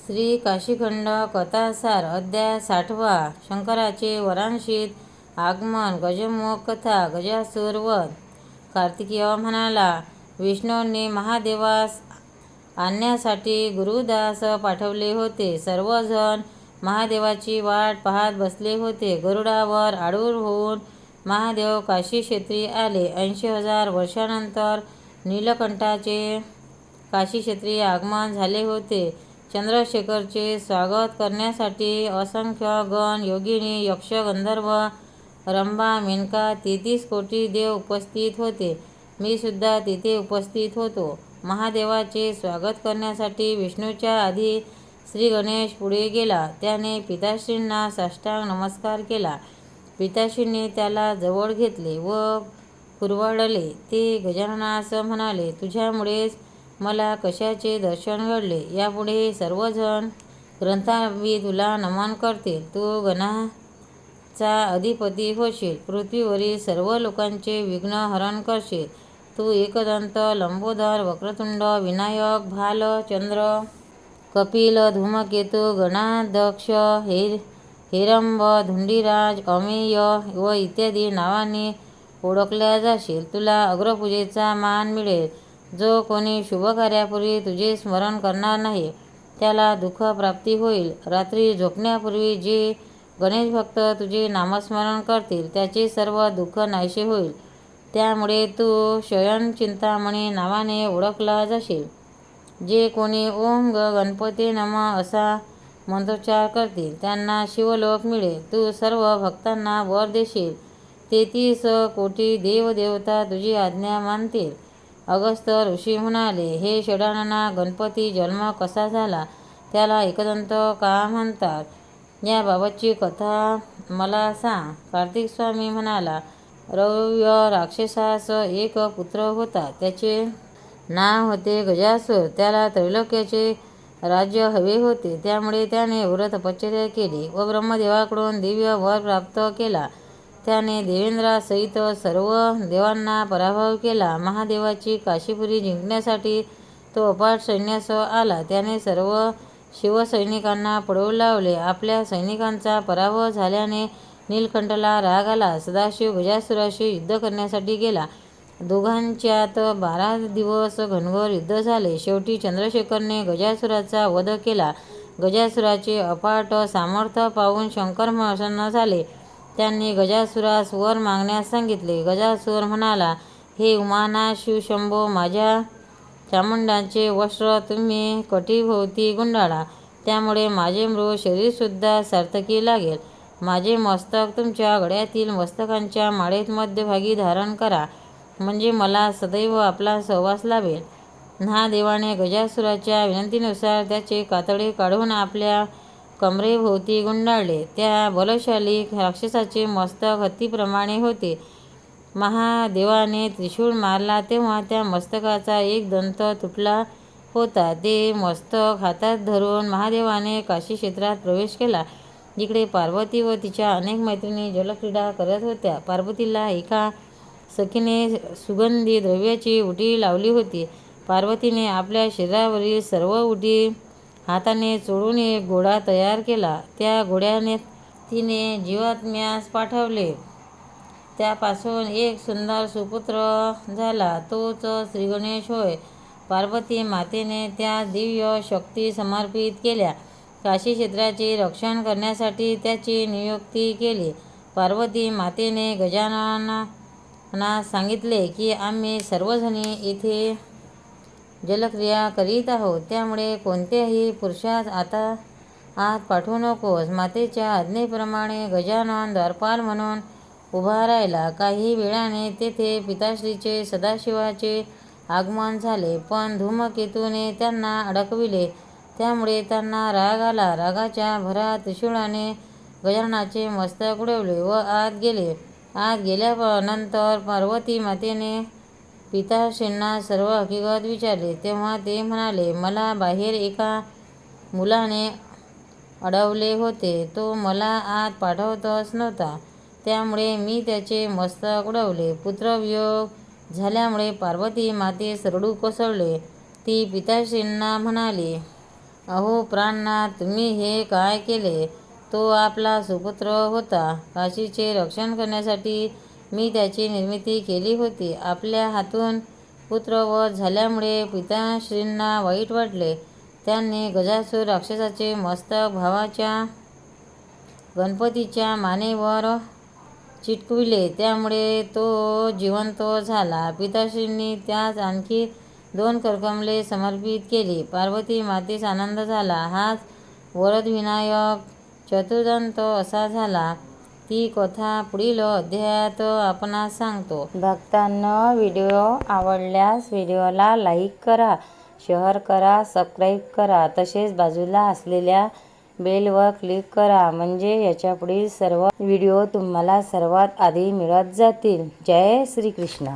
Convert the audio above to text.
श्री काशीखंड कथासार अध्याय 60वा. शंकराचे वरांशीत आगमन. गजमुख कथा. गजासूर वध. कार्तिकेय म्हणाला, विष्णूंनी महादेवास आणण्यासाठी गुरुदास पाठवले होते. सर्वजण महादेवाची वाट पाहत बसले होते. गरुडावर आरूढ होऊन महादेव काशीक्षेत्री आले. 80,000 वर्षांनंतर नीलकंठाचे काशीक्षेत्री आगमन झाले होते. चंद्रशेखरचे स्वागत करण्यासाठी असंख्य गण, योगिनी, यक्ष, गंधर्व, रंभा, मेनका, 33 कोटी देव उपस्थित होते. मी सुद्धा तिथे उपस्थित होतो. महादेवाचे स्वागत करण्यासाठी विष्णूच्या आधी श्री गणेश पुढे गेला. त्याने पिताश्रींना साष्टांग नमस्कार केला. पिताश्रींनी त्याला जवळ घेतले व कुरवाडले. ते गजाननास म्हणाले, तुझ्यामुळेच मला कशाचे दर्शन घडले. यापुढे सर्वजण ग्रंथारंभी तुला नमन करतील. तू गणांचा अधिपती होशील. पृथ्वीवरील सर्व लोकांचे विघ्न हरण करशील. तू एकदंत, लंबोदर, वक्रतुंड, विनायक, भाल, चंद्र, कपिल, धूमकेतू, गणाध्यक्ष, हेरंब, धुंडीराज, अमेय व इत्यादी नावांनी ओळखल्या जाशील. तुला अग्रपूजेचा मान मिळेल. जो कोणी शुभकार्यापूर्वी तुझे स्मरण करणार नाही त्याला दुःखप्राप्ती होईल. रात्री झोपण्यापूर्वी जे गणेशभक्त तुझे नामस्मरण करतील त्याचे सर्व दुःख नाहीसे होईल. त्यामुळे तू शयनचिंतामणी नावाने ओळखला जाशील. जे कोणी ओम गणपती नमः असा मंत्रोच्चार करतील त्यांना शिवलोक मिळेल. तू सर्व भक्तांना वर देशील. 33 कोटी देवदेवता तुझी आज्ञा मानतील. अगस्त्य ऋषी म्हणाले, हे षडानना, गणपती जन्म कसा झाला, त्याला एकदंत का म्हणतात, याबाबतची कथा मला सांग. कार्तिक स्वामी म्हणाला, रौरव राक्षसास एक पुत्र होता. त्याचे नाव होते गजासूर. त्याला त्रैलोक्याचे राज्य हवे होते. त्यामुळे त्याने व्रत तपश्चर्या केली व ब्रह्मदेवाकडून दिव्य वर प्राप्त केला. त्याने देवेंद्रासहित सर्व देवांना पराभव केला. महादेवाची काशीपुरी जिंकण्यासाठी तो अफाट सैन्यासह आला. त्याने सर्व शिवसैनिकांना पळवून लावले. आपल्या सैनिकांचा पराभव झाल्याने नीलकंठला राग आला. सदाशिव गजासुराशी युद्ध करण्यासाठी गेला. दोघांच्यात 12 दिवस घनघोर युद्ध झाले. शेवटी चंद्रशेखरने गजासुराचा वध केला. गजासुराचे अफाट सामर्थ्य पाहून शंकर प्रसन्न झाले. त्यांनी गजासुरास वर मागण्यास सांगितले. गजासूर म्हणाला, हे उमानाथ शिवशंभो, माझ्या चामुंडाचे वस्त्र तुम्ही कटीभोवती गुंडाळा. त्यामुळे माझे मृत शरीरसुद्धा सार्थकी लागेल. माझे मस्तक तुमच्या गळ्यातील मस्तकांच्या माळेत मध्यभागी धारण करा, म्हणजे मला सदैव आपला सहवास लाभेल. महादेवाने गजासुराच्या विनंतीनुसार त्याचे कातडे काढून आपल्या कमरेभोवती गुंडाळले. त्या बलशाली राक्षसाचे मस्तक हत्तीप्रमाणे होते. महादेवाने त्रिशूळ मारला तेव्हा त्या मस्तकाचा एक दंत तुटला होता. ते मस्तक हातात धरून महादेवाने काशीक्षेत्रात प्रवेश केला. जिकडे पार्वती व तिच्या अनेक मैत्रिणी जलक्रीडा करत होत्या. पार्वतीला एका सखीने सुगंधी द्रव्याची उटी लावली होती. पार्वतीने आपल्या शरीरावरील सर्व उटी हाताने चोळून एक घोडा तयार केला. त्या घोड्याने तिने जीवात्म्यास पाठवले. त्यापासून एक सुंदर सुपुत्र झाला. तोच श्रीगणेश होय. पार्वती मातेने त्या दिव्य शक्ती समर्पित केल्या. काशीक्षेत्राचे रक्षण करण्यासाठी त्याची नियुक्ती केली. पार्वती मातेने गजाननास सांगितले की आम्ही सर्वजणी येथे जलक्रिया करीत आहोत. त्यामुळे कोणत्याही पुरुषास आता आत पाठवू नकोस. मातेच्या आज्ञेप्रमाणे गजानन द्वारपाल म्हणून उभा राहिला. काही वेळाने तेथे पिताश्रीचे सदाशिवाचे आगमन झाले. पण धूमकेतूने त्यांना अडकविले. त्यामुळे त्यांना राग आला. रागाच्या भरात त्रिशूळाने गजाननाचे मस्तक उडवले व आत गेले. आत गेल्यानंतर पार्वती मातेने पिताश्रींना सर्व हकीकत विचारली. तेव्हा ते म्हणाले, मला बाहेर एका मुलाने अडवले होते. तो मला आत पाठवतच नव्हता. त्यामुळे मी त्याचे मस्तक उडवले. पुत्रवियोग झाल्यामुळे पार्वती मातेस रडू कोसळले. ती पिताश्रींना म्हणाली, अहो प्राणनाथ, तुम्ही हे काय केले? तो आपला सुपुत्र होता. काशीचे रक्षण करण्यासाठी मी त्याची निर्मिती केली होती. आपल्या हातून पुत्रवध झाल्यामुळे पिताश्रींना वाईट वाटले. त्यांनी गजासूर राक्षसाचे मस्तक भावाच्या गणपतीच्या मानेवर चिटकविले. त्यामुळे तो जिवंत झाला. पिताश्रींनी त्यास आणखी 2 करकमले समर्पित केली. पार्वती मातेस आनंद झाला. हाच वरदविनायक चतुर्दंत असा झाला. ती कथा पुढील अध्यायात आपणास सांगतो. भक्तांनो, व्हिडिओ आवडल्यास व्हिडिओला लाईक करा, शेअर करा, सबस्क्राईब करा. तसेच बाजूला असलेल्या बेलवर क्लिक करा, म्हणजे याच्या पुढील सर्व व्हिडिओ तुम्हाला सर्वात आधी मिळत जातील. जय श्री कृष्ण.